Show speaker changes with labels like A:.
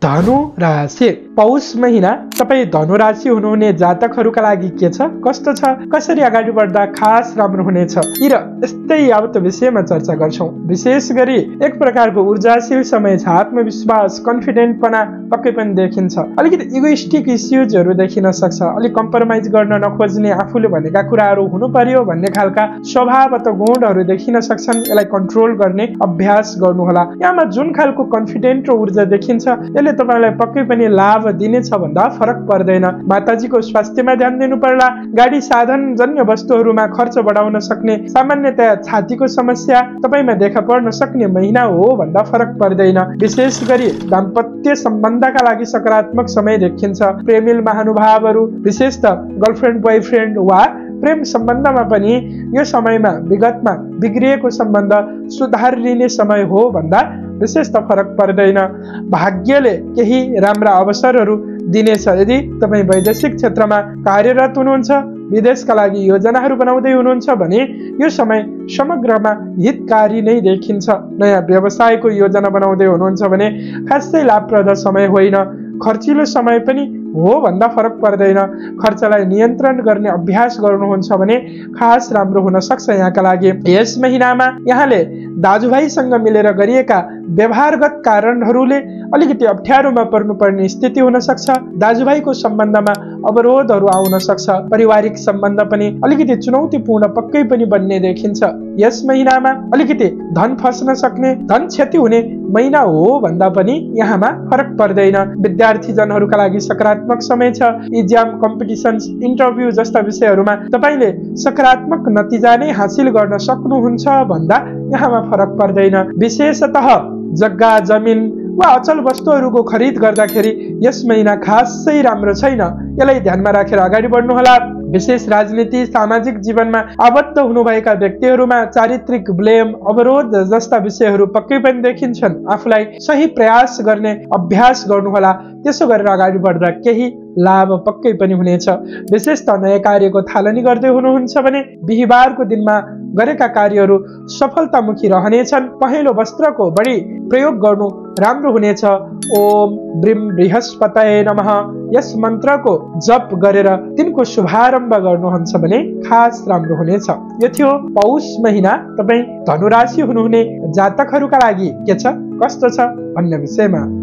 A: धनु राशि पौष महिना तपाई धनु राशि हुनुहुने जातकहरूका लागि के छ, कस्तो छ, कसरी अगाडि बढ्दा खास राम्रो हुनेछ र यस्तै यावत विषयमा चर्चा गर्छौं। विशेष गरी एक प्रकारको ऊर्जाशील समय छ, आत्मविश्वास कन्फिडेन्टपना पक्कै पनि देखिन्छ। अलिकति इगोइस्टिक इस्युजहरू देखिन सक्छ, अलिक कम्प्रोमाइज गर्न नखोज्ने, आफूले भनेका कुराहरू हुनु पर्यो भन्ने खालका स्वभाव अथवा गुणहरू देखिन सक्छन्। यसलाई कन्ट्रोल गर्ने अभ्यास गर्नुहोला। यहाँमा जुन खालको कन्फिडेन्ट र ऊर्जा देखिन्छ यसले तपाईलाई पक्कै पनि लाभ दिनेछ भन्दा फरक पर्दैन। माताजीको स्वास्थ्यमा ध्यान दिनु पर्ला। गाडी साधन जन्य वस्तुहरूमा खर्च बढाउन सक्ने, सामान्यतया छातीको समस्या तपाईमा देखा पर्न सक्ने महिना हो भन्दा फरक पर्दैन। विशेष गरी दाम्पत्य सम्बन्धका लागि सकारात्मक समय देखिन्छ। प्रेमिल महानुभावहरू विशेषतः गर्लफ्रेन्ड बोयफ्रेन्ड वा प्रेम सम्बन्धमा पनि यो समयमा विगतमा बिग्रिएको सम्बन्ध सुधार लिने समय हो भन्दा विशेष त फरक पर्दैन। भाग्यले केही राम्रा अवसरहरू दिनेछ। यदि तपाईँ वैदेशिक क्षेत्रमा कार्यरत हुनुहुन्छ, विदेशका लागि योजनाहरू बनाउँदै हुनुहुन्छ भने यो समय समग्रमा हितकारी नै देखिन्छ। नयाँ व्यवसायको योजना बनाउँदै हुनुहुन्छ भने खासै लाभप्रद समय होइन। खर्चिलो समय पनि हो भन्दा फरक पर्दैन। खर्चलाई नियन्त्रण गर्ने अभ्यास गर्नुहुन्छ भने खास राम्रो हुन सक्छ यहाँका लागि। यस महिनामा यहाँले दाजुभाइसँग मिलेर गरिएका व्यवहारगत कारणहरूले अलिकति अप्ठ्यारोमा पर्नुपर्ने स्थिति हुन सक्छ। दाजुभाइको सम्बन्धमा अवरोधहरू आउन सक्छ। पारिवारिक सम्बन्ध पनि अलिकति चुनौतीपूर्ण पक्कै पनि बन्ने देखिन्छ। यस महिनामा अलिकति धन फस्न सक्ने, धन क्षति हुने महिना हो भन्दा पनि यहाँमा फरक पर्दैन। विद्यार्थी जनहरूका लागि सकारात्मक समय छ। इक्जाम, कम्पिटिसन्स, इन्टरभ्यू जस्ता विषयहरूमा तपाईले सकारात्मक नतिजा नै हासिल गर्न सक्नुहुन्छ भन्दा यहाँमा फरक पर्दैन। विशेषतः जग्गा जमिन वा अचल वस्तुहरूको खरिद गर्दाखेरि यस महिना खासै राम्रो छैन। यसलाई ध्यानमा राखेर अगाडि बढ्नुहोला। विशेष राजनीति, सामाजिक जीवनमा आबद्ध हुनुभएका व्यक्तिहरूमा चारित्रिक ब्लेम, अवरोध जस्ता विषयहरू पक्कै पनि देखिन्छन्। आफूलाई सही प्रयास गर्ने अभ्यास गर्नुहोला। त्यसो गरेर अगाडि बढ्दा केही लाभ पक्कै पनि हुनेछ। विशेषतः नयाँ कार्यको थालनी गर्दै हुनुहुन्छ भने बिहीबारको दिनमा गरेका कार्यहरू सफलतामुखी रहनेछन्। पहेँलो वस्त्रको बढी प्रयोग गर्नु राम्रो हुनेछ। ओम ब्रीम बृहस्पतये नमः यस मन्त्रको जप गरेर तिनको शुभारम्भ गर्नुहुन्छ भने खास राम्रो हुनेछ। यो थियो पौष महिना तपाईँ धनु राशि हुनुहुने जातकहरूका लागि के छ, कस्तो छ भन्ने विषयमा।